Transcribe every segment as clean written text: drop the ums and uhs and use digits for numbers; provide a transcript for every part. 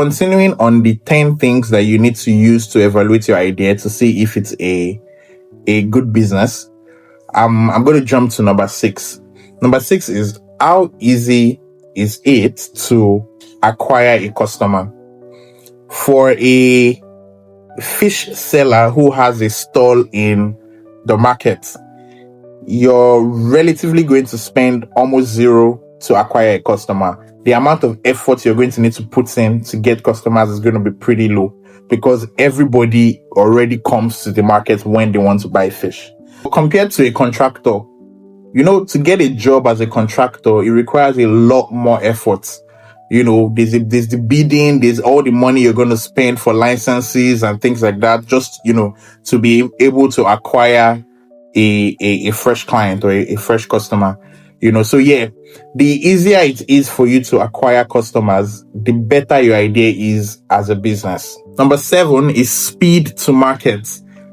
Continuing on the 10 things that you need to use to evaluate your idea to see if it's a good business, I'm going to jump to number 6. Number 6 is, how easy is it to acquire a customer? For a fish seller who has a stall in the market, you're relatively going to spend almost zero to acquire a customer. The amount of effort you're going to need to put in to get customers is going to be pretty low, because everybody already comes to the market when they want to buy fish. Compared to a contractor, to get a job as a contractor, it requires a lot more effort. There's the bidding, there's all the money you're going to spend for licenses and things like that, just, to be able to acquire a fresh client or a fresh customer. So yeah, the easier it is for you to acquire customers, the better your idea is as a business. Number 7 is speed to market.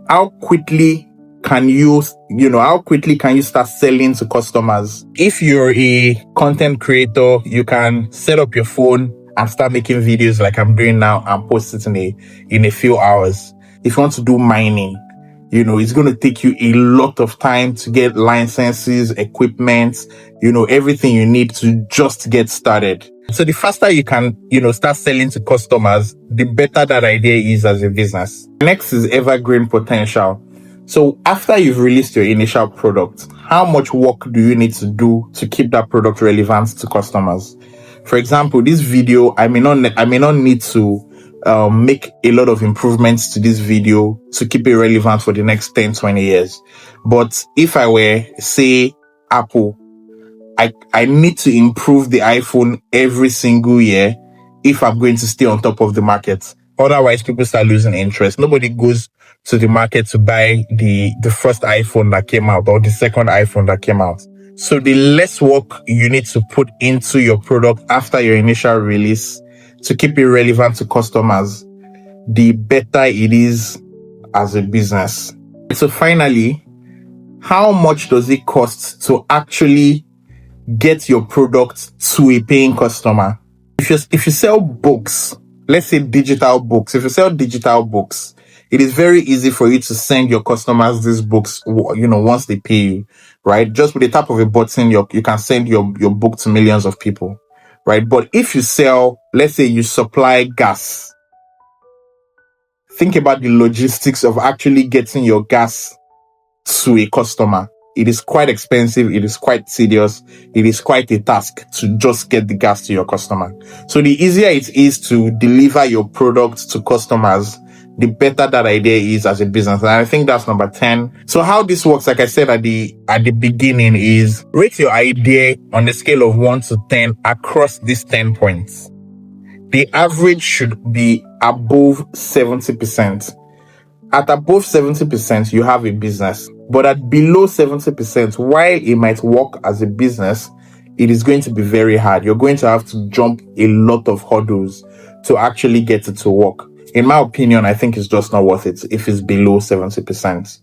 How quickly can you start selling to customers? If you're a content creator, you can set up your phone and start making videos like I'm doing now and post it in a few hours. If you want to do mining, it's going to take you a lot of time to get licenses, equipment, everything you need to just get started. So the faster you can, start selling to customers, the better that idea is as a business. Next is evergreen potential. So after you've released your initial product, how much work do you need to do to keep that product relevant to customers? For example, this video, I may not need to make a lot of improvements to this video to keep it relevant for the next 10, 20 years. But if I were, say, Apple, I need to improve the iPhone every single year if I'm going to stay on top of the market. Otherwise, people start losing interest. Nobody goes to the market to buy the first iPhone that came out or the second iPhone that came out. So the less work you need to put into your product after your initial release to keep it relevant to customers, the better it is as a business. So finally, how much does it cost to actually get your product to a paying customer? If you sell books, let's say digital books, it is very easy for you to send your customers these books, once they pay you, right? Just with the tap of a button, you can send your book to millions of people, right? But if you sell, let's say you supply gas, think about the logistics of actually getting your gas to a customer. It is quite expensive. It is quite tedious. It is quite a task to just get the gas to your customer. So the easier it is to deliver your product to customers, the better that idea is as a business. And I think that's number 10. So how this works, like I said at the beginning, is rate your idea on a scale of 1 to 10 across these 10 points. The average should be above 70%. At above 70%, you have a business. But at below 70%, while it might work as a business, it is going to be very hard. You're going to have to jump a lot of hurdles to actually get it to work. In my opinion, I think it's just not worth it if it's below 70%.